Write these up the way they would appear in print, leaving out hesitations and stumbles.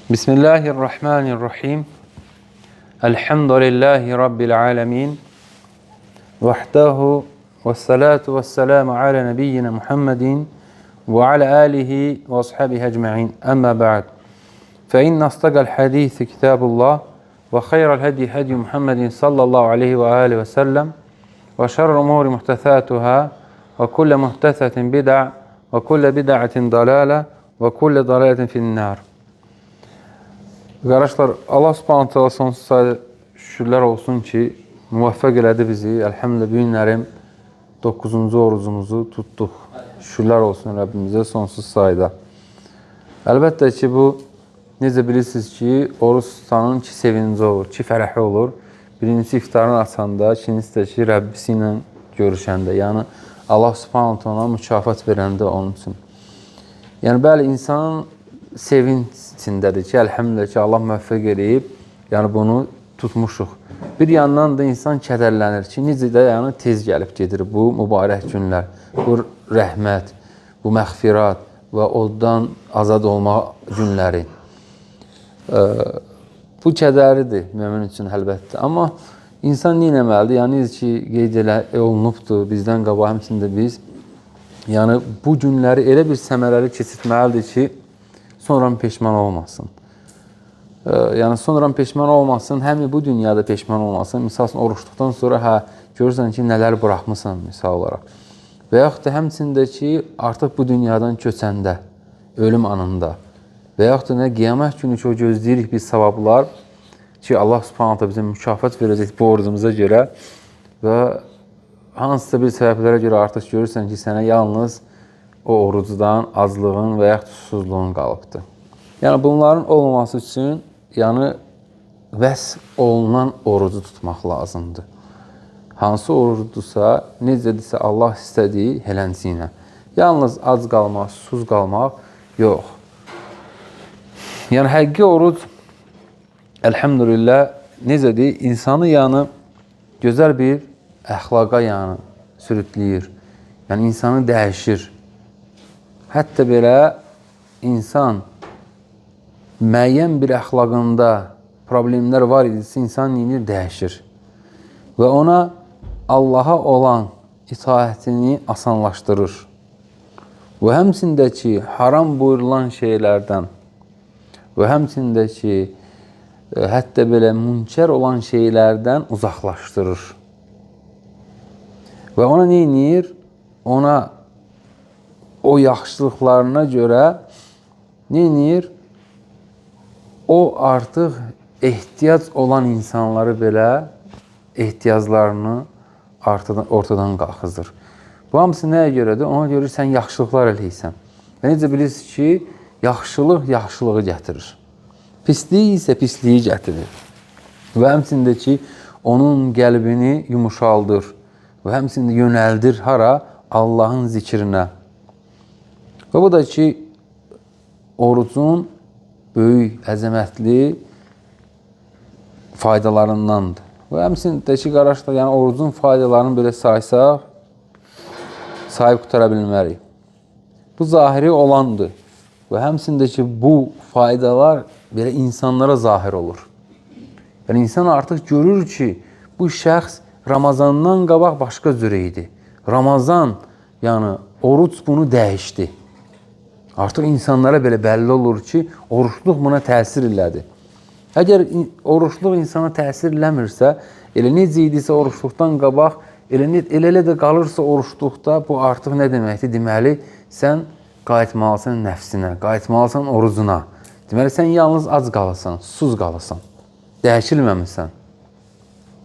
Bismillahirrahmanirrahim. Elhamdülillahi Rabbil alemin. Vahdahu ve salatu ve selamu ala nebiyyina Muhammedin ve ala alihi ve ashabihi ecma'in. Amma ba'd. Fe inne astaqal hadisi kitabullah ve hayral hedi hedi Muhammedin sallallahu aleyhi ve aleyhi ve sellem ve şerrul umuri muhtesatuhâ ve kulle muhtesetin bid'a ve kulle bid'atin dalâle ve kulle dalâletin finnâr. Qardaşlar, Allah Subhanahu taala sonsuz sayıda şükürlər olsun ki, müvəffəq elədi bizi. Elhamdülillah, bu günlərim 9-cu orucumuzu tutduq. Şükürlər olsun Rəbbimizə sonsuz sayıda. Əlbəttə ki, bu necə bilirsiniz ki, oruç tutanın ki sevinci olur, ki fərəhi olur. Birincisi iftarını açanda, ikincisi də ki Rəbbisi ilə görüşəndə, yəni Allah Subhanahu taala mükafat verəndə onun üçün. Yəni bəli, insanın sevinç içindədir ki, əlhəmdülillah ki, Allah müvəffəq eləyib, yəni bunu tutmuşuq. Bir yandan da insan kədərlənir ki, necə də yəni tez gəlib gedir bu mübarək günlər, bu rəhmət, bu məğfirat və oddan azad olma günləri. Bu kədəridir mömin üçün əlbəttə. Amma insan nə etməlidir? Yəni necə ki, qeyd olunubdur bizdən qabaq, həmçində biz, yəni bu günləri elə bir səmərəli keçirtməlidir ki, sonradan peşman olmasın. Yəni sonradan peşman olmasın, həm bu dünyada peşman olmasın. Misal üçün, oruçluqdan sonra görürsən ki, nələr buraxmısan misal olaraq. Və yaxud da həmçində ki, artıq bu dünyadan köçəndə, ölüm anında və yaxud da qiyamət günü ki, o gözləyirik biz savablar ki, Allah Subhanahu taala bizə mükafat verəcək bu orucumuza görə və hansısa bir səbəblərə görə artıq görürsən ki, sənə yalnız o orucdan azlığın və yaxud susuzluğun qalıbdır. Yəni bunların olmaması üçün yəni vəsf olunan orucu tutmaq lazımdır. Hansı orucdursa, necədirsə Allah istədiyi eləncə ilə. Yalnız ac qalmaq, susuz qalmaq yox. Yəni həqiqi oruc əlhamdülillah necədir? İnsanı yəni gözəl bir əxlaqa yəni sürütləyir. Yəni insanı dəyişir. Hətta belə insan müəyyən bir əxlaqında problemlər var idisə, insan yeni dəyişir. Və ona Allaha olan itaətini asanlaşdırır. Və həmçində ki, haram buyurulan şeylərdən və həmçində ki, hətta belə münkər olan şeylərdən uzaqlaşdırır. Və ona nə edir? Ona o yaxşılıqlarına görə nə edir? O artıq ehtiyac olan insanları belə ehtiyaclarını ortadan qalxızır. Bu hamısı nəyə görədir? Ona görə sən yaxşılıqlar eləyirsən. Və necə bilirsiniz ki, yaxşılıq yaxşılığı gətirir. Pislik isə pisliyi gətirir. Və həmçində ki, onun qəlbini yumuşaldır. Və həmçində yönəldir hara? Allahın zikrinə. Və bu da ki, orucun böyük, əzəmətli faydalarındandır. Və həmçində ki, qardaşlar, yəni orucun faydalarını belə saysaq, sahib qutara bilmərik. Bu zahiri olandır. Və həmçində ki, bu faydalar belə insanlara zahir olur. Yəni, insan artıq görür ki, bu şəxs Ramazandan qabaq başqa cür idi. Ramazan, yəni oruc bunu dəyişdi. Artıq insanlara belə bəlli olur ki, oruçluq buna təsir elədi. Əgər oruçluq insana təsir eləmirsə, elə necə idisə oruçluqdan qabaq, elə də qalırsa oruçluqda, bu artıq nə deməkdir? Deməli, sən qayıtmalısan nəfsinə, qayıtmalısan orucuna. Deməli, sən yalnız ac qalısan, susuz qalısan, dəyişilməmisən.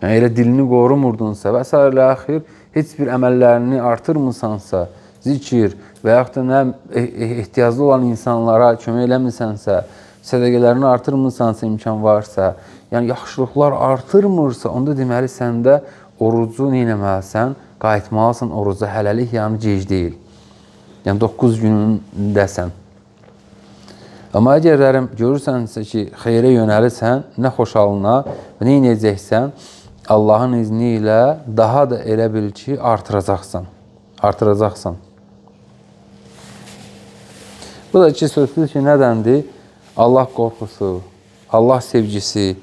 Yəni, elə dilini qorumurdunsa və s. axir, heç bir əməllərini artırmırsansa, zikir və yaxud da ehtiyaclı olan insanlara kömək eləmirsənsə, sədəqələrini artırmırsansa, imkan varsa, yəni yaxşılıqlar artırmırsa, onda deməli səndə orucu nə eləməlisən? Qayıtmalısan oruca, hələlik yəni gec deyil. Yəni 9 günündəsən. Amma əgər görürsənsə ki, xeyrə yönəlirsən, nə xoşalına və nə edəcəksən, Allahın izni ilə daha da elə bil ki, artıracaqsan. Bu da ki, sözsüz ki, nədəndir? Allah qorxusu, Allah sevgisi,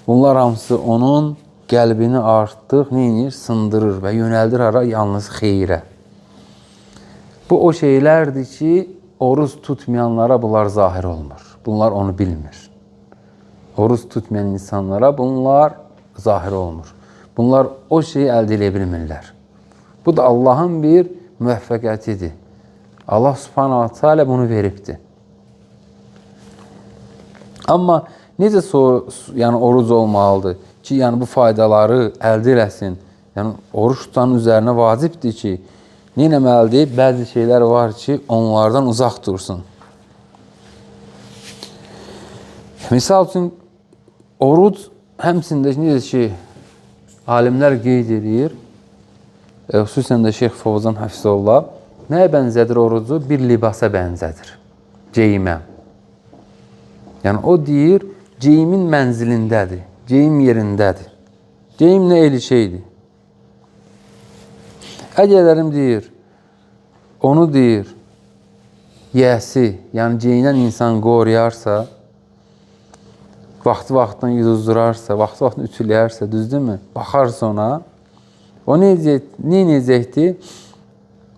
bunlar hamısı onun qəlbini artıq neyinir? Sındırır və yönəldir ara yalnız xeyrə. Bu o şeylərdir ki, oruç tutmayanlara bunlar zahir olmur. Bunlar onu bilmir. Oruç tutmayan insanlara bunlar zahir olmur. Bunlar o şeyi əldə edə bilmirlər. Bu da Allahın bir müvəffəqiyyətidir. Allah subhanahu teala bunu veribdir. Amma necə yəni oruc olmalıdır ki, yəni bu faydaları əldə eləsin. Yəni oruç tutanın üzərinə vacibdir ki, nə etməlidir? Bəzi şeylər var ki, onlardan uzaq dursun. Misal üçün oruc həmçində necə ki, alimlər qeyd edir, xüsusən də Şeyx Fovzan Hafizullah, nəyə bənzədir orucu? Bir libasa bənzədir, geyimə. Yəni o deyir, geyimin mənzilindədir, geyim yerindədir. Geyim nə eli şeydir? Əgərlərim deyir, onu deyir, yəsi, yəni geyinən insan qoruyarsa, vaxtı-vaxtdan yuduzdurarsa, vaxtı-vaxtdan ütüləyərsə, düzdürmü? Baxarsa ona, o nə edəcəkdir?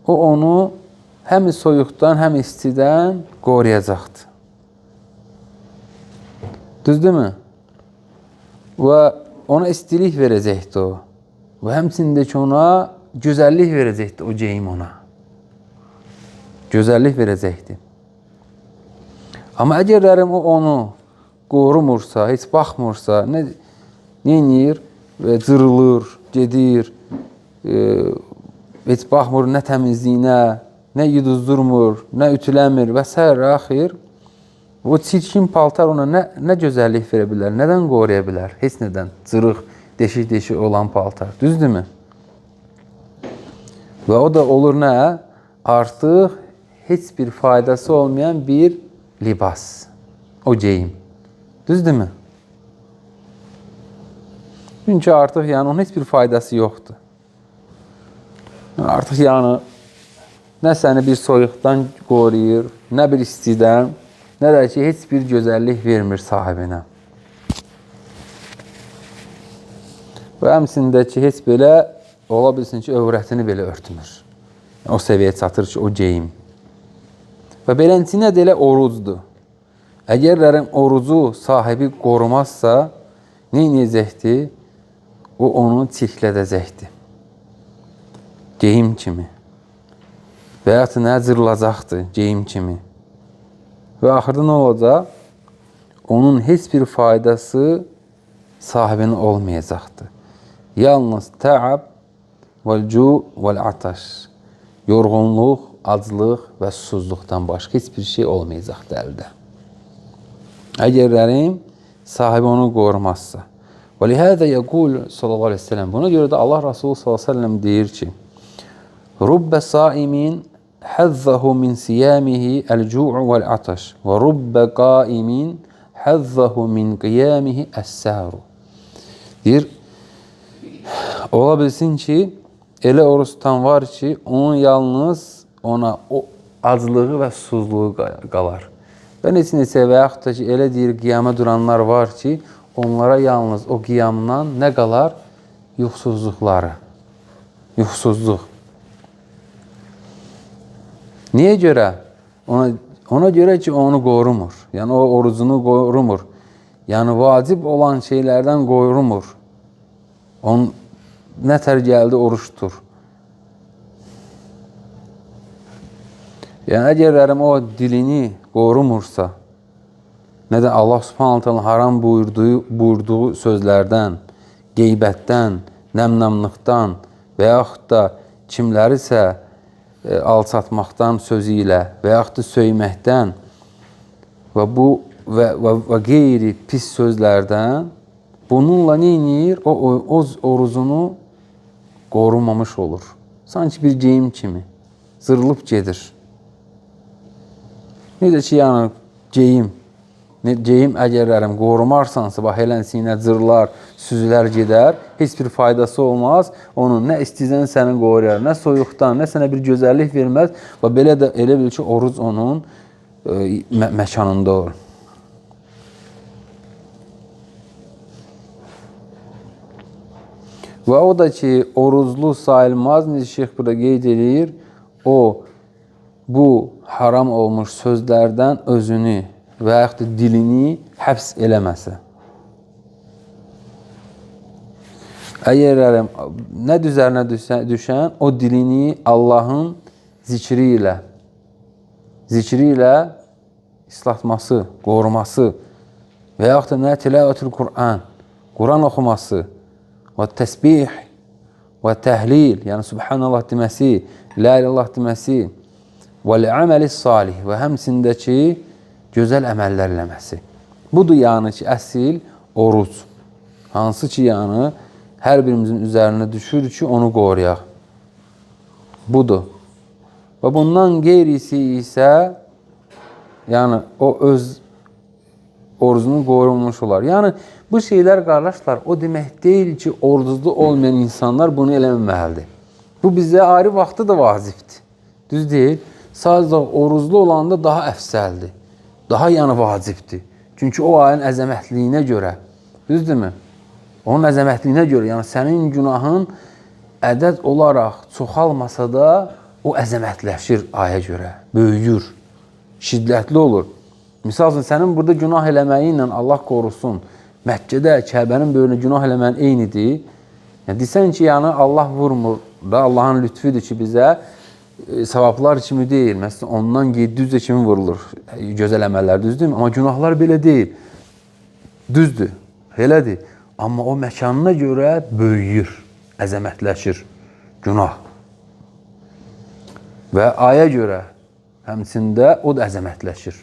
O onu həm soyuqdan, həm istidən qoruyacaqdır. Düzdürmü? Və ona istilik verəcəkdir o. Və həmçində ki, ona gözəllik verəcəkdir o geyim ona. Gözəllik verəcəkdir. Amma əgərlərim o onu qorumursa, heç baxmırsa, nə edir? Cırılır, gedir, heç baxmır nə təmizliyinə, nə yuduzdurmur, nə ütüləmir və s. axir. O çirkin paltar ona nə gözəllik verə bilər, nədən qoruya bilər? Heç nədən, cırıq, deşik-deşik olan paltar, düzdürmü? Və o da olur nə? Artıq heç bir faydası olmayan bir libas, o geyim. Düzdürmü? Çünki artıq yəni onun heç bir faydası yoxdur. Artıq yəni nə səni bir soyuqdan qoruyur, nə bir istidən, nə də ki, heç bir gözəllik vermir sahibinə. Və həmçində ki, heç belə ola bilsin ki, övrətini belə örtmür. O səviyyəyə çatır ki, o geyim. Və beləncə də elə orucdur. Əgərlərin orucu sahibi qorumazsa, nə edəcəkdir? O onu çirklədəcəkdir. Geyim kimi. Və ya nə cırılacaqdır geyim kimi. Və axırda nə olacaq? Onun heç bir faydası sahibinin olmayacaqdır. Yalnız təab, vəl-cu, vəl-ataş. Yorğunluq, aclıq və susuzluqdan başqa heç bir şey olmayacaqdır əldə. Əgərlərim sahibi onu qorumazsa. Və lihədə yəqul sallallahu aleyhi ve sellem. Buna görə də Allah Resulü sallallahu aleyhi ve sellem deyir ki, Rubbə saimin həzzəhu min siyamihi əl-cu'u vəl-ataş və rubbə qaimin həzzəhu min qiyamihi əs-səhru. Deyir, ola bilsin ki, elə oruç tutan var ki, onun yalnız ona o aclığı və susuzluğu qalar. Və neçə və yaxud da ki, elə deyir, qiyama duranlar var ki, onlara yalnız o qiyamdan nə qalar? Yuxusuzluqları. Yuxusuzluq. Niyə görə? Ona görə ki, onu qorumur. Yəni, o orucunu qorumur. Yəni, vacib olan şeylərdən qorumur. Onun nətər gəldi, oruç tutur. Yəni, əgərlərim o dilini qorumursa, nədən Allah subhanahu ta'ala haram buyurduğu sözlərdən, qeybətdən, nəmnamlıqdan və yaxud da kimlərisə alçatmaqdan sözü ilə və yaxud da söyməkdən və qeyri pis sözlərdən bununla nə edir? O orucunu qorunmamış olur. Sanki bir geyim kimi zırılıb gedir. Necə ki, yəni geyim əgərlərim qorumarsansa, bax, elənsinə cırlar, süzülər gedər, heç bir faydası olmaz. Onun nə istəyən səni qoruyar, nə soyuqdan, nə sənə bir gözəllik verməz. Və belə də elə bil ki, oruc onun məkanında olur. Və o da ki, oruclu sayılmaz, necə şeyx burada qeyd edir, o bu haram olmuş sözlərdən özünü və yaxud da dilini həbs eləməsə. Əgər nə üzərinə düşən, o dilini Allahın zikri ilə islatması, qoruması və yaxud da nə tilavətül Qur'an, Quran oxuması və təsbih və təhlil, yəni Subhanallah deməsi, La ilallah deməsi və əməli salih və həmsindəki gözəl əməllər eləməsi. Budur yəni ki, əsl oruc. Hansı ki, yəni hər birimizin üzərinə düşür ki, onu qoruyaq. Budur. Və bundan qeyrisi isə, yəni o öz orucunu qorunmuş olar. Yəni bu şeylər, qardaşlar, o demək deyil ki, oruclu olmayan insanlar bunu eləməməlidir. Bu bizə ayrı vaxtda da vacibdir. Düz deyil. Sadəcə oruclu olanda daha əfsəldir. Daha yəni vacibdir. Çünki o ayın əzəmətliyinə görə, düzdürmü? Onun əzəmətliyinə görə, yəni sənin günahın ədəd olaraq çoxalmasa da o əzəmətləşir aya görə, böyüyür, şiddətli olur. Misal üçün, sənin burada günah eləməyi ilə Allah qorusun, Məkkədə Kəbənin böyrünə günah eləməyin eynidir. Yəni, desən ki, yəni Allah vurmur da, Allahın lütfüdür ki, bizə savablar kimi deyil. Məsələn, ondan 700 kimi vurulur, gözəl əməllər, düzdür mü? Amma günahlar belə deyil, düzdür, elədir. Amma o məkanına görə böyüyür, əzəmətləşir günah. Və aya görə həmçində o da əzəmətləşir.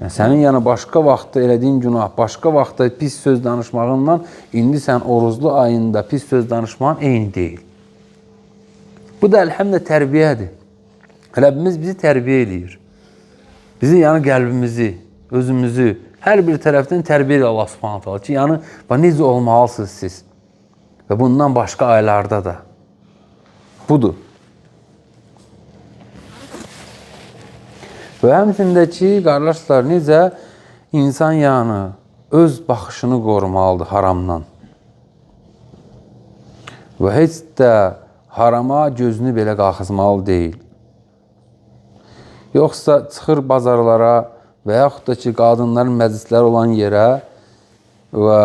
Yəni, sənin yəni başqa vaxtda elədiyin günah, başqa vaxtda pis söz danışmağından indi sən oruclu ayında pis söz danışmağın eyni deyil. Bu da əlhəmdə tərbiyədir. Rəbbimiz bizi tərbiyə edir. Bizi yəni qəlbimizi, özümüzü hər bir tərəfdən tərbiyə edir Allah Subhanahu taala ki, yəni necə olmalısınız siz və bundan başqa aylarda da. Budur. Və həmçində ki, qardaşlar, necə insan yəni öz baxışını qorumalıdır haramdan. Və heç də harama gözünü belə qalxızmalı deyil. Yoxsa çıxır bazarlara və yaxud da ki, qadınların məclisləri olan yerə və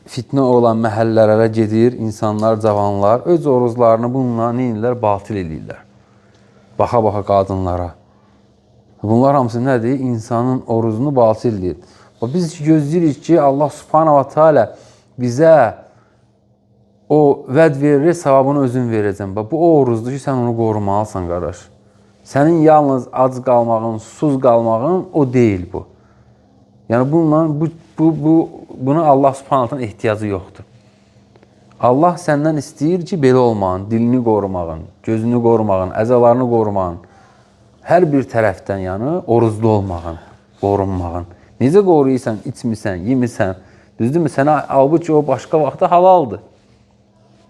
fitnə olan məhəllələrə gedir, insanlar, cavanlar öz oruclarını bununla neyirlər? Batil edirlər. Baxa-baxa qadınlara. Bunlar hamısı nədir? İnsanın orucunu batil edir. Biz gözləyirik ki, Allah Subhanahu wa Taala bizə o vəd verir, savabını özün verəcəm. Bu orucdur ki, sən onu qorumalısan, qardaş. Sənin yalnız ac qalmağın, susuz qalmağın o deyil bu. Yəni buna Allah Subhanahu ehtiyacı yoxdur. Allah səndən istəyir ki, belə olmağın, dilini qorumağın, gözünü qorumağın, əzalarını qorumağın, hər bir tərəfdən yəni oruclu olmağın, qorunmağın. Necə qoruyursan, içmirsən, yemirsən, düzdürmü? Sənə halbuki o başqa vaxtda halaldır.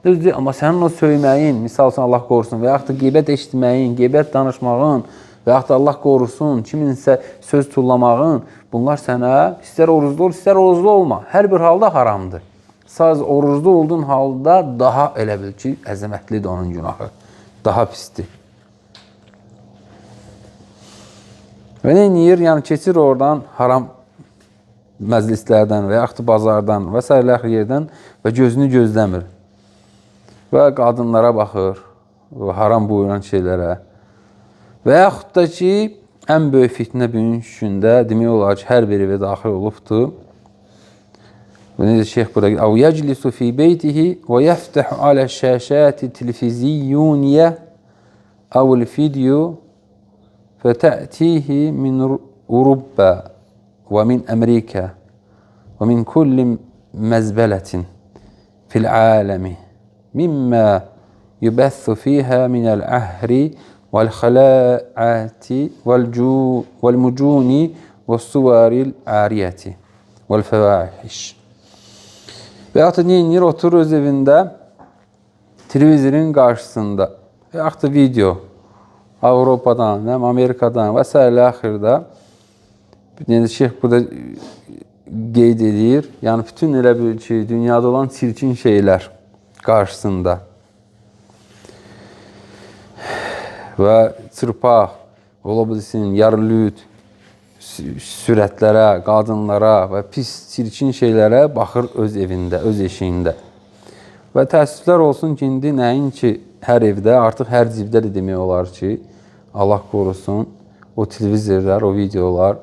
Düzdür, amma sənin o söyməyin, misal üçün Allah qorusun, və yaxud da qeybət eşitməyin, qeybət danışmağın, və yaxud da Allah qorusun, kiminsə söz tullamağın, bunlar sənə istər oruclu ol, istər oruclu olma. Hər bir halda haramdır. Sadəcə oruclu olduğun halda daha elə bil ki, əzəmətlidir onun günahı. Daha pisdir. Və nə edir? Yəni keçir oradan haram məclislərdən və yaxud da bazardan və s. yerdən və gözünü gözləmir. Və qadınlara baxır, haram buyuran şeylərə. Və yaxud da ki, ən böyük fitnə bugünkündə demək olar ki, hər bir evə daxil olubdur. Və necə şeyx burada "Əv yeclisu fi beytihi və yeftahu ala şəşati televiziyyuniyə əvl video fətətihi min Avrupa və min Amerika və min kulli məzbələtin fil aləmi mimma yubəthu fiyhə minəl əhri vəl-xələ'ati vəl-mucuni və-suvaril əriyəti vəl-fəvahiş." Və yaxud da neyinir? Oturur öz evində televizorun qarşısında və yaxud da video Avropadan, Amerikadan və s. axırda şeyx burada qeyd edir. Yəni bütün elə bil ki, dünyada olan çirkin şeylər, qarşısında. Və çırpaq, ola bilsin, yarılüt, sürətlərə, qadınlara və pis, çirkin şeylərə baxır öz evində, öz eşiyində. Və təəssüflər olsun ki, indi nəinki hər evdə, artıq hər cibdə də demək olar ki, Allah qorusun, o televizorlar, o videolar.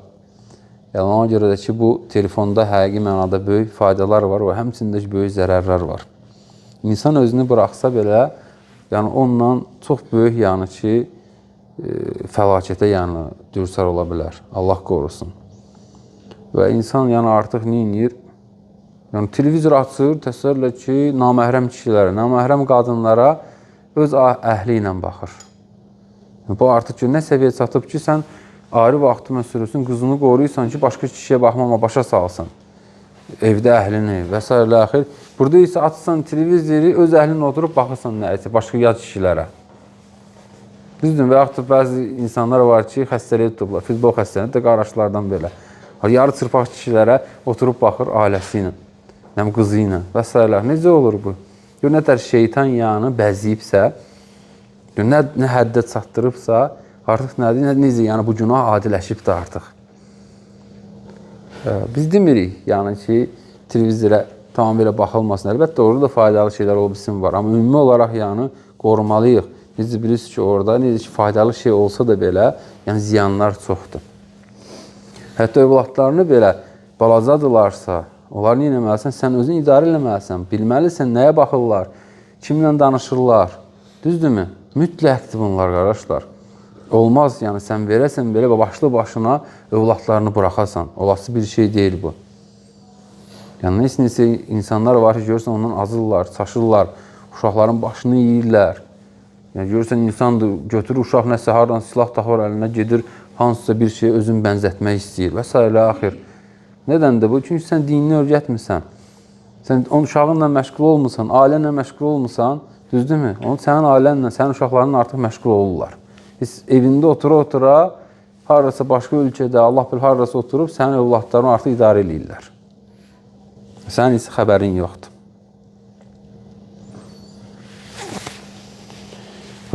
Yəni, ona görə də ki, bu telefonda həqiqi mənada böyük faydalar var və həmçində ki, böyük zərərlər var. İnsan özünü buraxsa belə, yəni onunla çox böyük yəni ki, fəlakətə yəni dürsar ola bilər. Allah qorusun. Və insan yəni artıq nə edir? Yəni televizor açır, təsəvvür elə ki, naməhrəm kişilərə, naməhrəm qadınlara öz əhli ilə baxır. Bu artıq nə səviyyə çatıb ki, sən ayrı vaxtı məsələn qızını qoruyursan ki, başqa kişiyə baxmama başa salsan. Evdə əhlini və s. axir. Burada isə açsan televizoru, öz əhlinə oturub baxırsan nəyisə, başqa yad kişilərə. Düzdür, və yaxud da bəzi insanlar var ki, xəstəliyə tutublar, futbol xəstəliyi də qardaşlardan belə. Yarı çırpaq kişilərə oturub baxır ailəsi ilə, qızı ilə və s. Necə olur bu? Nə tər şeytan yanı bəziyibsə, nə həddə çatdırıbsa, artıq necə, yəni bu günah adiləşibdir artıq. Biz demirik, yəni ki, televizora tamamilə baxılmasın. Əlbəttə, orada da faydalı şeylər olbilsin var. Amma ümumi olaraq yəni qorumalıyıq. Necə bilirsiniz ki, orada necə ki, faydalı şey olsa da belə, yəni ziyanlar çoxdur. Hətta övladlarını belə balacadırlarsa, onları nə etməlisən? Sən özün idarə eləməlisən. Bilməlisən, nəyə baxırlar, kimlə danışırlar. Düzdürmü? Mütləqdir bunlar, qardaşlar. Olmaz, yəni sən verəsən belə başlı başına övladlarını buraxasan. Olası bir şey deyil bu. Yəni, nesə insanlar var ki, görürsən, ondan azırlar, çaşırlar, uşaqların başını yeyirlər. Yəni, görürsən, insandır, götürür uşaq nəsə, haradan silah taxır əlinə, gedir, hansısa bir şeyə özün bənzətmək istəyir və s. axir. Nədəndir bu? Çünki sən dinini öyrətmirsən. Sən onun uşağınla məşğul olmursan, ailənlə məşğul olmursan, düzdürmü? Sənin ailənlə, sənin uşaqların artıq məşğul olurlar. Evində otura-otura, harasa başqa ölkədə, Allah bilir, harasa oturub, sənin övladlarını artıq idarə edirlər. Sənin isə xəbərin yoxdur.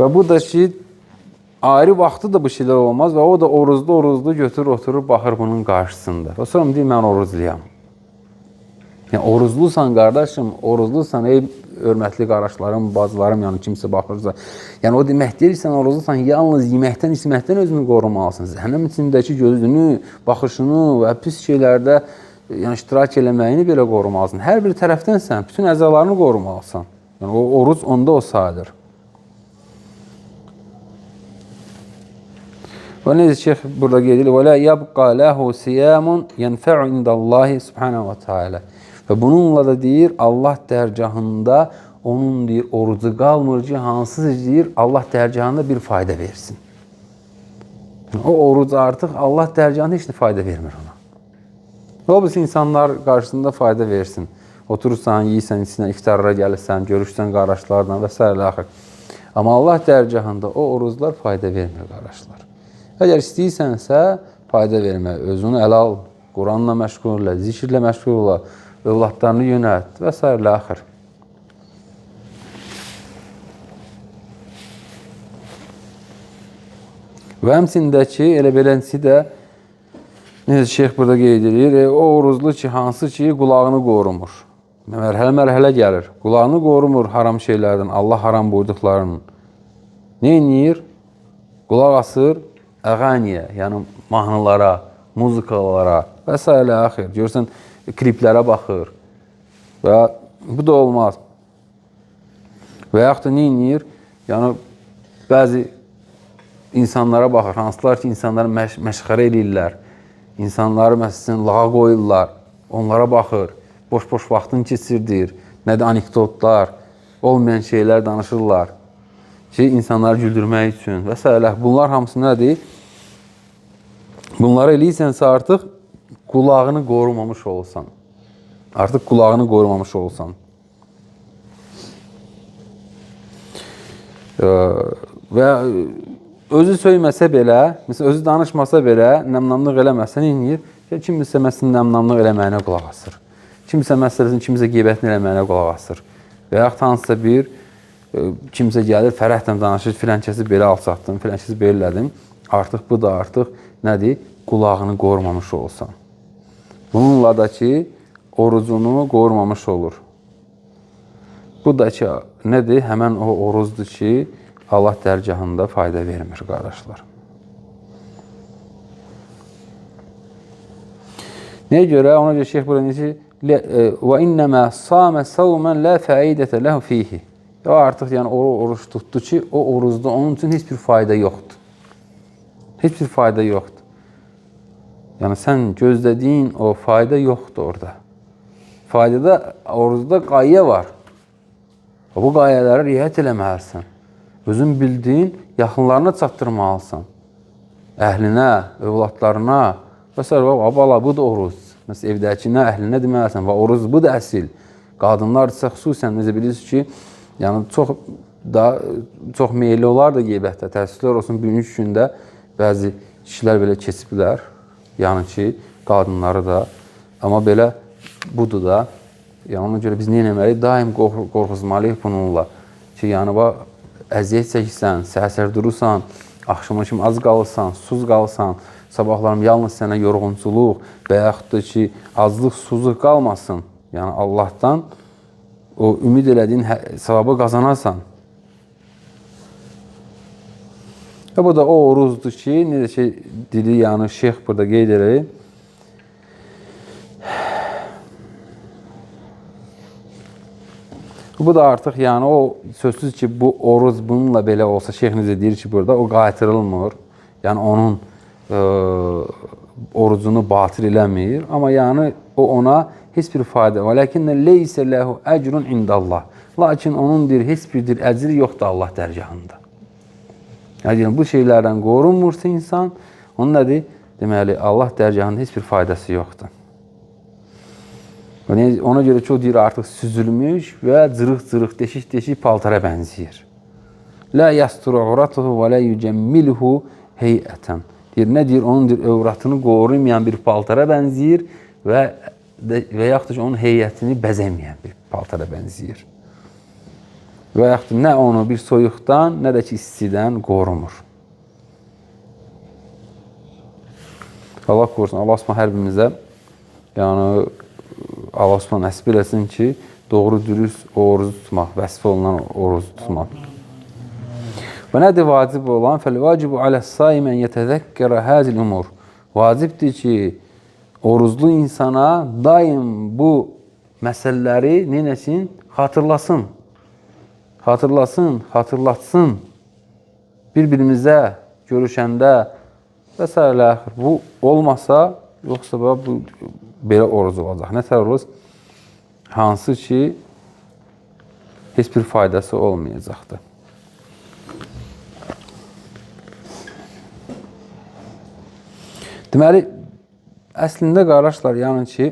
Və bu da ki, ayrı vaxtı da bu şeylər olmaz və o da oruzlu götürür, oturur, baxır bunun qarşısında. Və sonra deyir, mən oruzluyam. Yəni, oruzlusan, qardaşım, oruzlusan, ey hörmətli qardaşlarım, bacılarım, yəni kimsə baxırsa. Yəni, o demək deyirsən, oruzlusan, yalnız yeməkdən, içməkdən özünü qorumalısın. Zəhənnəm içindəki gözünü, baxışını və pis şeylərdə iştirak eləməyini belə qorumalısın. Hər bir tərəfdən sən bütün əzalarını qorumalısan. Yəni, o oruz onda o sayılır. Və necə şeyx burada qeyd edir? وَلَا يَبْقَى لَهُ سِيَامٌ يَنْفَعُ عِنْدَ اللّٰهِ سُبْحَانَهُ وَتَعَالَى. Və bununla da deyir, Allah dərgahında onun deyir, orucu qalmır ki, hansı deyir, Allah dərgahında bir fayda versin. O oruc artıq Allah dərgahında heç də fayda vermir ona. O bilsin, insanlar qarşısında fayda versin. Oturursan, yiyirsən, içindən iftarlara gəlirsən, görüşsən qardaşlarla və s. Amma Allah dərgahında o oruclar fayda vermir, qardaşlar. Əgər istəyirsənsə, fayda vermək, özünü ələ al, Quranla məşğul ola, zikirlə məşğul ola, övladlarını yönət və s. axır. Və həmçindəki, elə beləncə də, necə şeyx burada qeyd edir, o oruzlu ki, hansı ki, qulağını qorumur. Mərhələ gəlir, qulağını qorumur haram şeylərdən, Allah haram buyurduqlarının. Nə edir? Qulaq asır, əğəniyə, yəni mahnılara, muzikalara və s. axır. Görürsən, kliplərə baxır və bu da olmaz. Və yaxud da nə edir? Yəni, bəzi insanlara baxır, hansılar ki, insanları məşğərə edirlər, insanları məsələn, lağa qoyurlar, onlara baxır, boş-boş vaxtını keçirdir, nə də anekdotlar, olmayan şeylər danışırlar ki, insanları güldürmək üçün və s. Bunlar hamısı nədir? Bunları eləyirsənsə artıq qulağını qorumamış olsan. Artıq qulağını qorumamış olsan. Və özü söyməsə belə, məsələn, özü danışmasa belə, nəmnamlıq eləməsə, nə edir? Kimsə məsələn nəmnamlıq eləməyinə qulaq asır. Kimsə məsələn, kimsə qeybətini eləməyinə qulaq asır. Və yaxud hansısa bir kimsə gəlir, fərəhlə danışır, filankəsi belə alçatdım, filankəsi belə elədim. Artıq bu da artıq nədir? Qulağını qorumamış olsan. Bununla da ki, orucunu qorumamış olur. Bu da ki, nədir? Həmən o oruzdur ki, Allah dərgahında fayda vermir, qardaşlar. Nəyə görə? Ona görə şeyh burada necə ki, وَاِنَّمَا صَامَ سَوْمًا لَا فَاِدَةَ لَهُ ف۪يهِ. O artıq yəni oruç tutdu ki, o oruzda onun üçün heç bir fayda yoxdur. Heç bir fayda yoxdur. Yəni sən gözlədiyin o fayda yoxdur orada. Faydada, oruzda qayə var. Bu qayələrə riayət eləməlisən. Özün bildiyin yaxınlarına çatdırmalısan. Əhlinə, övladlarına. Məsələn, abala, bu da oruz. Məsələn, evdəkinə, əhlinə deməlisən. Və oruz bu da əsil. Qadınlar isə xüsusən, necə bilirsiniz ki, yəni çox meyilli olar da qeybətdə. Təəssüflər olsun, bugünkü gündə bəzi kişilər belə keçiblər. Yəni ki, qadınları da. Amma belə budur da. Yəni ona görə biz nə etməliyik? Daim qorxuzmalıyıq bununla. Ki, yəni əziyyət çəkirsən, səhər durursan, axşama kimi az qalırsan, susuz qalırsan, sabahlarım yalnız sənə yorğunçuluq və yaxud da ki, azlıq, susuzluq qalmasın. Yəni Allahdan o ümid elədiyin savabı qazanasan. Və bu da o oruzdur ki, necə ki, dili, yəni şeyx burada qeyd edir. Bu da artıq, yəni o sözsüz ki, bu oruz bununla belə olsa, şeyx necə deyir ki, burada o qaytırılmır. Yəni onun orucunu batıl eləmir. Amma yəni o ona heç bir fayda. Və ləkinnə leysə ləhu əcrun indallah. Lakin onun heç bir əcri yoxdur Allah dərgahında. Yəni bu şeylərdən qorunmursa insan, onun nədir? Deməli, Allah dərgahında heç bir faydası yoxdur. Ona görə ki, o deyir artıq süzülmüş və cırıq-cırıq, deşik-deşik paltara bənziyir. Lə yəsturu uratuhu və lə yücəmmilhu heyətən. Deyir, nə deyir? Onun övratını qoruymayan bir paltara bənziyir və yaxud da ki, onun heyətini bəzəməyən bir paltara bənziyir. Və yaxud da nə onu bir soyuqdan, nə də ki, istidən qorumur. Allah qorusun, Allah Osman hər birimizə, yəni Allah Osman nəsib eləsin ki, doğru dürüst o orucu tutmaq, vəsf olunan orucu tutmaq. Və nədir vacib olan? Fəl-vacibu aləs-saim ən yətəzəkkərə həzil umur. Vacibdir ki, oruclu insana daim bu məsələləri neyləsin? Xatırlasın. Xatırlatsın. Bir-birimizə görüşəndə və s. Bu olmasa, yoxsa bu belə oruz olacaq. Nətər olur? Hansı ki, heç bir faydası olmayacaqdır. Deməli, əslində qardaşlar, yəni ki,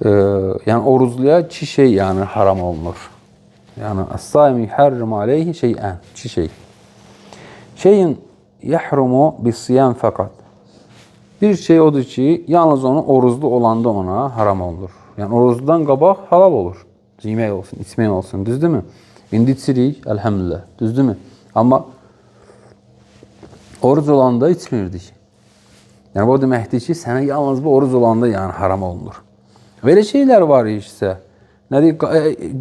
yəni oruzluya iki şey yəni haram olunur. Yəni, əs-saimi yəhərrim aleyhi şeyən, iki şey. Şeyin yəhrumu bis-siyam fəqat. Bir şey odur ki, yalnız onu oruzlu olanda ona haram olur. Yəni, oruzludan qabaq halal olur. Yemək olsun, içmək olsun, düzdürmü? İndi içirik, əlhəmdülillah, düzdürmü? Amma oruc olanda içmirdik. Yəni, bu deməkdir ki, sənə yalnız bu oruc olanda yəni haram olunur. Belə şeylər var isə, nədir?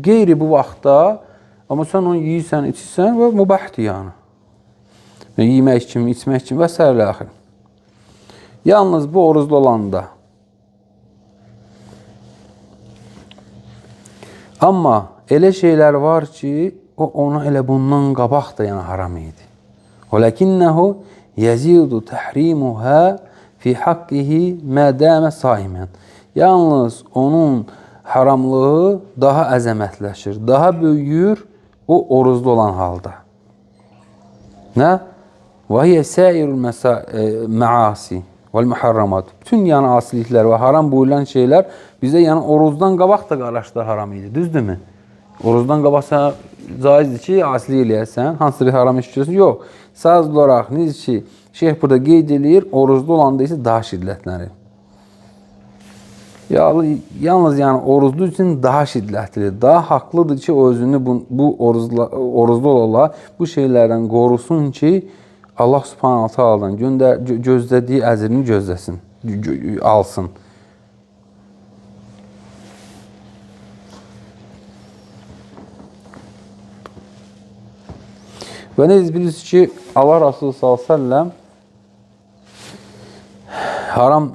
Qeyri bu vaxtda, amma sən onu yiyirsən, içirsən və mübahdir yəni. Yemək kimi, içmək kimi və s. Yalnız bu oruzlu olanda. Amma elə şeylər var ki, o ona elə bundan qabaq da yəni haram idi. Vələkinnəhu yəzidu təhrimuhə fi haqqihi mədəmə saimən. Yalnız onun haramlığı daha əzəmətləşir, daha böyüyür o oruzlu olan halda. Nə? Və hiyə səirul məasi vəl-müharramat. Bütün yəni asiliklər və haram buyurulan şeylər bizdə yəni oruzdan qabaq da qardaşlar haram idi. Düzdürmü? Oruzdan qabaq sən caizdir ki, asilik eləyəsən, hansısa bir haram iş görürsən? Yox. Sadəcə olaraq necə ki, şeyh burada qeyd edir, oruzlu olanda isə daha şiddətlənir. Yalnız yəni oruclu üçün daha şiddətlidir. Daha haqlıdır ki, o özünü bu oruclu olanlar bu şeylərdən qorusun ki, Allah Subhanahu Taala'dan gözlədiyi əcrini gözləsin, alsın. Və nə bilirsiniz ki, Allah Resulü s.ə.v haram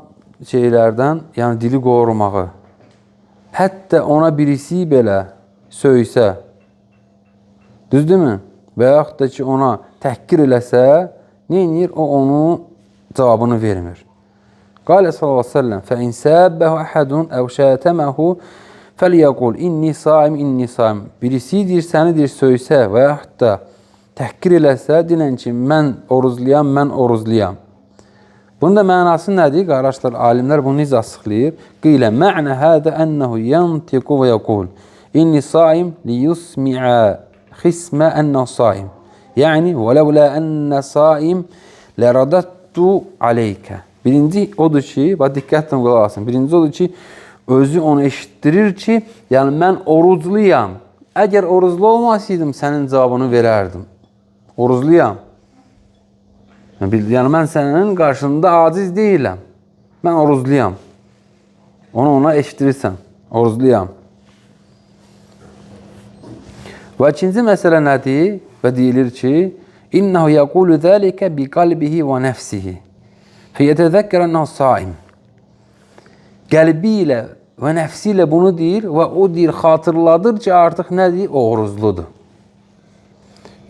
şeylərdən, yəni dili qorumağı, hətta ona birisi belə söysə, düzdürmü? Və yaxud da ki, ona təhqir eləsə, nə edir? O, onun cavabını vermir. Qalə sallallahu aleyhi ve sellem, فَاِنْ سَابَّهُ أَحَدٌ اَوْ شَاتَمَهُ فَلْيَقُلْ اِنِّي صَائِمْ اِنِّي صَائِمْ. Birisi deyir, səni deyir, söysə və yaxud da təhqir eləsə, deyilən ki, mən orucluyam, mən orucluyam. Bunun da mənası nədir? Qardaşlar, alimlər bunu necə açıqlayır? Qilə mə'nə hədə ənəhu yantiqu və yəqul inni saim liyusmi'a xismə ənəhu saim. Yəni, vələvlə ənə saim ləradattu aleykə. Birinci odur ki, diqqətlə qulaq asın. Birinci odur ki, özü onu eşitdirir ki, yəni mən orucluyam. Əgər oruclu olmasaydım, sənin cavabını verərdim. Orucluyam. Yəni, mən sənin qarşında aciz deyiləm. Mən orucluyam. Ona eşitirirsən. Orucluyam. Və ikinci məsələ nədir? Və deyilir ki, İnnəhu yəqulu zəlikə bi qalbihi və nəfsihi. Fiyətəzəkkər ənəhu saim. Qəlbi ilə və nəfsi ilə bunu deyir və o deyir, xatırladır ki, artıq nədir? O orucludur.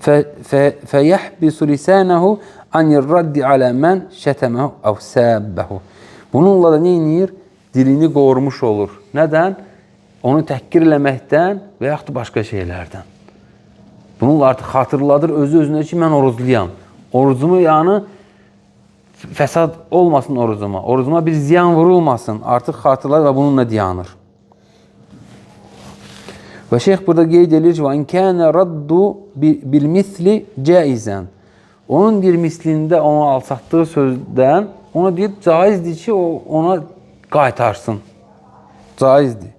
Fəyəhbisu lisənəhu anir raddi alə mən şətəməhu əv səbbəhu. Bununla da nə edir? Dilini qorumuş olur. Nədən? Onu təhqir eləməkdən və yaxud da başqa şeylərdən. Bununla artıq xatırladır özü-özünə ki, mən orucluyam. Orucumu, yəni, fəsad olmasın orucuma. Orucuma bir ziyan vurulmasın. Artıq xatırlar və bununla dayanır. Və şeyx burada qeyd edir ki, وَاِنْ كَانَ رَدُّ بِالْمِثْلِ جَائِزًا. Onun bir mislində ona alçatdığı sözdən, ona deyir, caizdir ki, ona qaytarsın. Caizdir.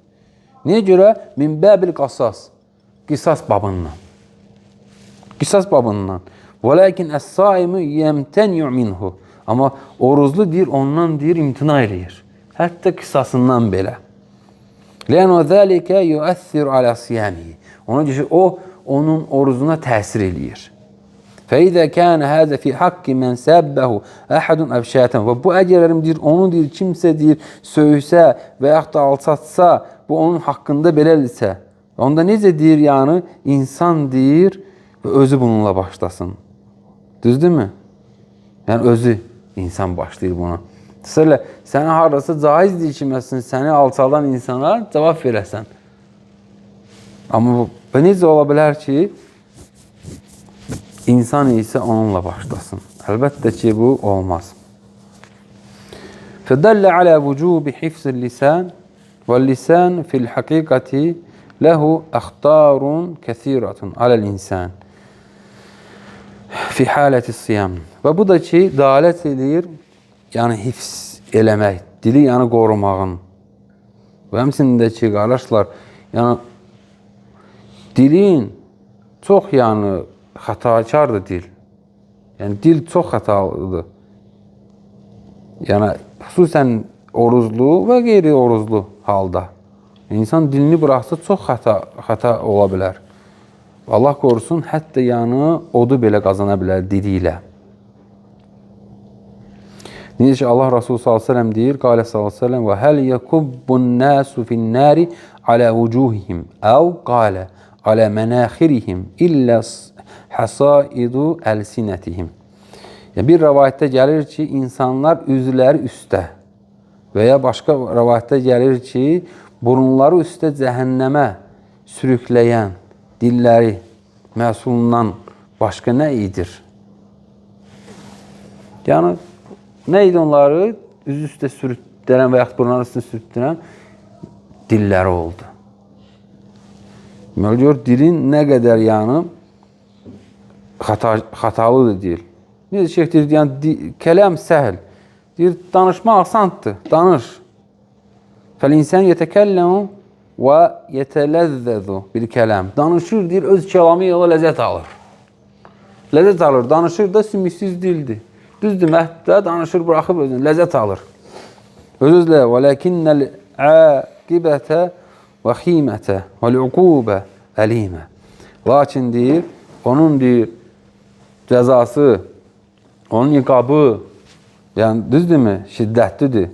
Niyə görə? Min bəbil qasas. Qisas babından. Qisas babından. وَلَكِنْ əs-saimi yəmtəni'u minhu. Amma oruclu deyir, ondan deyir, imtina eləyir. Hətta qisasından belə. لَأَنَّ ذَلِكَ يُؤَثِّرُ عَلَى صِيَامِهِ. Ona görə ki, o, onun orucuna təsir eləyir. فَإِذَا كَانَ هَذَا فِي حَقِّ مَنْ سَبَّهُ أَحَدٌ أَوْ شَاتَمْ. Və bu əgərlərim deyir, onu deyir, kimsə deyir, söysə və yaxud da alçatsa, bu onun haqqında belədirsə, onda necə deyir, yəni, insan deyir və özü bununla başlasın. Düzdürmü? Yəni, özü insan başlayır buna. Məsələ, sənə harası caizdir ki, məsələn, səni alçalan insana cavab verəsən. Amma bu necə ola bilər ki, insan isə onunla başlasın. Əlbəttə ki, bu olmaz. فَدَلَّ عَلَى وُجُوبِ حِفْظِ اللِّسَانِ وَاللِّسَانِ فِي الْحَقِيقَةِ لَهُ أَخْطَارٌ كَثِيرَةٌ عَلَى الْإِنسَانِ فِي حَالَةِ الصِّيَامِ. Və bu da ki, dalət edir, yəni hifz eləmək, dili yəni qorumağın. Və həmçində ki, qardaşlar, yəni dilin çox yəni xətakardır dil. Yəni dil çox xətalıdır. Yəni xüsusən oruclu və qeyri-oruclu halda. İnsan dilini buraxsa çox xəta ola bilər. Allah qorusun, hətta yəni odu belə qazana bilər dili ilə. Necə ki, Allah Resulü s.ə.v deyir, qalə s.ə.v və həl yəkubbun nəsu finnəri alə vücuhihim əv qalə alə mənaxirihim illə həsaidu əlsinətihim. Bir rəvayətdə gəlir ki, insanlar üzvləri üstə və ya başqa rəvayətdə gəlir ki, burunları üstə cəhənnəmə sürükləyən dilləri məhsulundan başqa nə idir? Yəni, nə idi onları? Üzü üstə sürütlənən və yaxud burunları üstə sürütlənən dilləri oldu. Deməli, gör, dilin nə qədər yəni xatalıdır deyil. Necə şeyh deyir, yəni kələm səhl. Deyir, danışmaq asandır, danış. Fəl-insan yetəkəlləmu və yetələzzəzu bil-kələm. Danışır, deyir, öz kəlamı ilə ləzzət alır. Ləzzət alır, danışır da sümüksüz dildir. Düzdür, məhddə danışır, buraxıb özünü, ləzzət alır. Öz-özlə, vələkinnəl aqibətə və ximətə vəl-uqubə əlimə. Lakin deyir, onun deyir, cəzası, onun iqabı, yəni düzdürmü, şiddətlidir.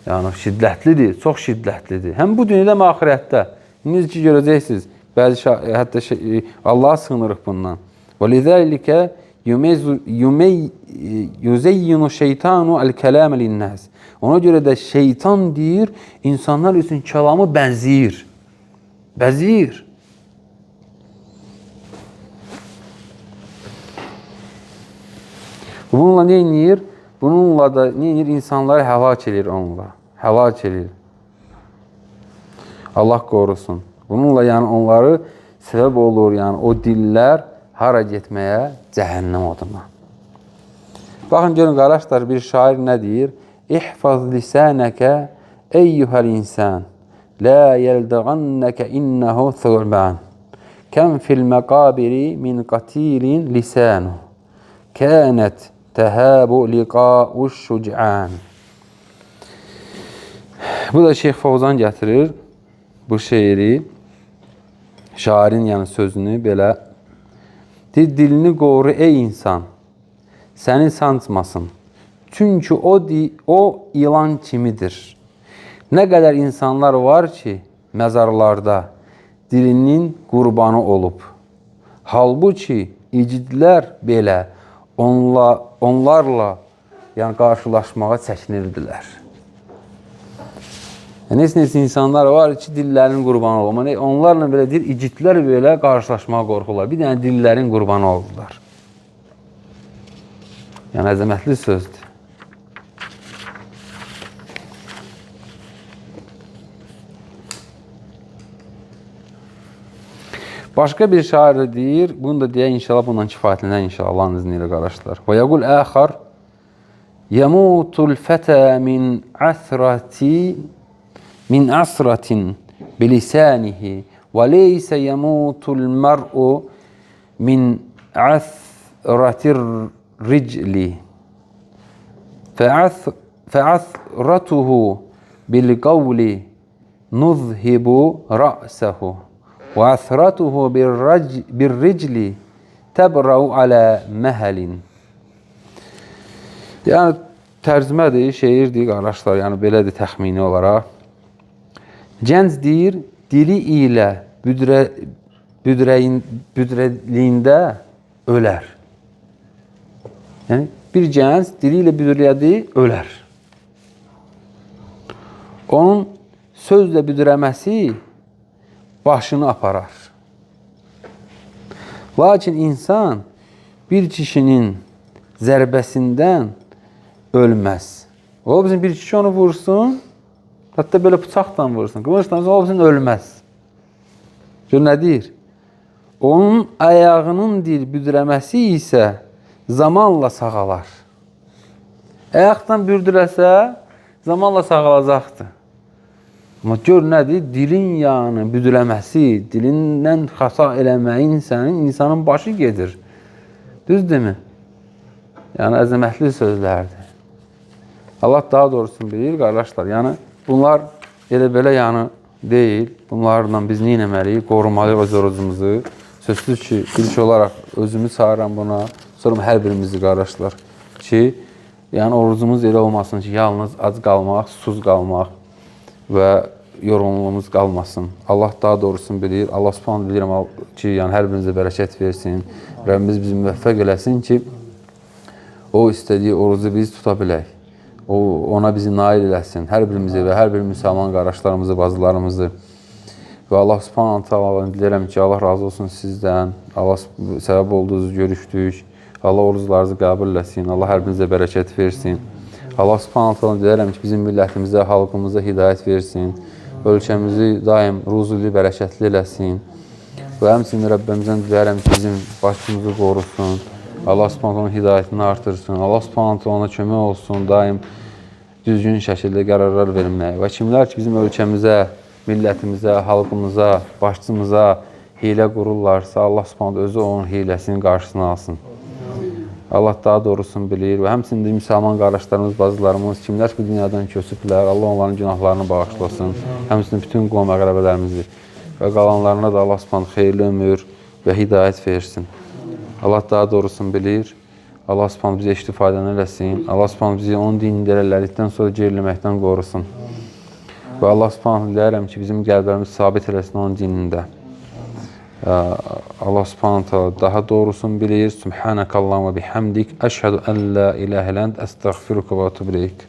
Yəni şiddətlidir, çox şiddətlidir. Həm bu dünyada və axirətdə. İndi ki görəcəksiniz. Bəzi hətta Allah'a sığınırıq bundan. Və lizəlikə yuzeyyinu şeytanu el-kələm lin-nas. Ona görə də şeytan deyir, insanlar üçün kəlamı bənzəyir. Bəzəyir. Bununla nə edir? Bununla da nə edir? İnsanları həlak edir onunla. Həlak edir. Allah qorusun. Bununla yəni onları səbəb olur, yəni o dillər hara getməyə? Cəhənnəm oduna. Baxın, görün, qardaşlar, bir şair nə deyir? İhfaz lisanəkə eyyuhəl insan, la yəldəğannəkə innəhu thurban, kəm fil məqabiri min qatilin lisanu, kənət təhəbu liqa'uş şuc'an. Bu da Şeyx Fovzan gətirir bu şeiri, şairin yəni sözünü belə. Dilini qoru ey insan, səni sancmasın. Çünki o ilan kimidir. Nə qədər insanlar var ki, məzarlarda dilinin qurbanı olub. Halbuki igidlər belə onlarla yəni qarşılaşmağa çəkinirdilər. Neçə insanlar var ki, dillərin qurbanı olub. Onlarla belə deyir, igidlər belə qarşılaşmağa qorxurlar. Bir dənə dillərin qurbanı oldular. Yəni, əzəmətli sözdür. Başqa bir şair deyir, bunu da deyək inşallah, bundan kifayətlənər inşallah Allahın izni ilə qardaşlar. Və yəqul əxar yəmutul fətə min asratin bilisanihi və leysə yəmutul mər'u min asratir ricli fəasratuhu bilqavli nuzhibu ra'sahu və asratuhu birricli təbrau alə məhəlin. Yəni, tərcümədir, şeirdir, qardaşlar, yəni belədir təxmini olaraq. Gənc deyir, dili ilə büdrəliyində ölər. Yəni, bir gənc dili ilə büdrələdi, ölər. Onun sözlə büdrəməsi başını aparar. Lakin insan bir kişinin zərbəsindən ölməz. O bizim bir kişi onu vursun, hətta belə bıçaqdan vursun, qılıncdan o bizim ölməz. Gör nə deyir? Onun ayağının büdrəməsi isə zamanla sağalar. Ayaqdan bürdürəsə zamanla sağalacaqdır. Amma gör nədir? Dilin yanı büdürəməsi, dilindən xəta eləməyin insanın başı gedir. Düzdürmü? Yəni, əzəmətli sözlərdir. Allah daha doğrusunu bilir, qardaşlar. Yəni, bunlar elə-belə yəni deyil. Bunlarla biz nə etməliyik? Qorumalıyıq öz orucumuzu. Sözsüz ki, ilk olaraq özümü çağıram buna. Sonra hər birimizi, qardaşlar, ki, yəni orucumuz elə olmasın ki, yalnız ac qalmaq, susuz qalmaq və yorğunluğumuz qalmasın. Allah daha doğrusunu bilir. Allah subhanahu bilirəm ki, yəni hər birimizə bərəkət versin. Rəbbimiz bizi müvəffəq eləsin ki, o istədiyi orucu biz tuta bilək. Ona bizi nail eləsin. Hər birimizi və hər bir müsəlman qardaşlarımızı, bacılarımızı. Və Allah subhanahu ta'ala diləyirəm ki, Allah razı olsun sizdən. Allah səbəb olduğunuz görüşdük. Allah oruclarınızı qəbul eləsin. Allah hər birimizə bərəkət versin. Allah subhanahu ta'ala diləyirəm ki, bizim millətimizə, xalqımıza hidayət versin. Ölkəmizi daim ruzuli, bərəkətli eləsin. Və həmçinin Rəbbimizdən diləyirəm ki, bizim başımızı qorusun. Allah subhanahu ta'ala hidayətini artırsın. Allah subhanahu ta'ala ona kömək olsun. Daim düzgün şəkildə qərarlar vermək və kimlər ki, bizim ölkəmizə, millətimizə, xalqımıza, başçımıza hilə qururlarsa, Allah Subhanahu özü onun hiləsinin qarşısını alsın. Allah daha doğrusunu bilir və həmçinin müsəlman qardaşlarımız, bacılarımız, kimlər ki, bu dünyadan köçüblər, Allah onların günahlarını bağışlasın. Həmçinin bütün qovm əqrəbələrimizi və qalanlarına da Allah Subhanahu xeyirli ömür və hidayət versin. Allah daha doğrusunu bilir. Allah Subhanahu bizi istifadəni eləsin. Allah Subhanahu bizi onun dinində elədikdən sonra geriləməkdən qorusun. Və Allah Subhanahu diləyirəm ki, bizim qəlblərimiz sabit eləsin onun dinində. Allah Subhanahu daha doğrusunu bilir. Subhanakallahumma bihamdik. Əşhədu ən la ilahə illə əntə əstəğfiruka və etûbü ileyk.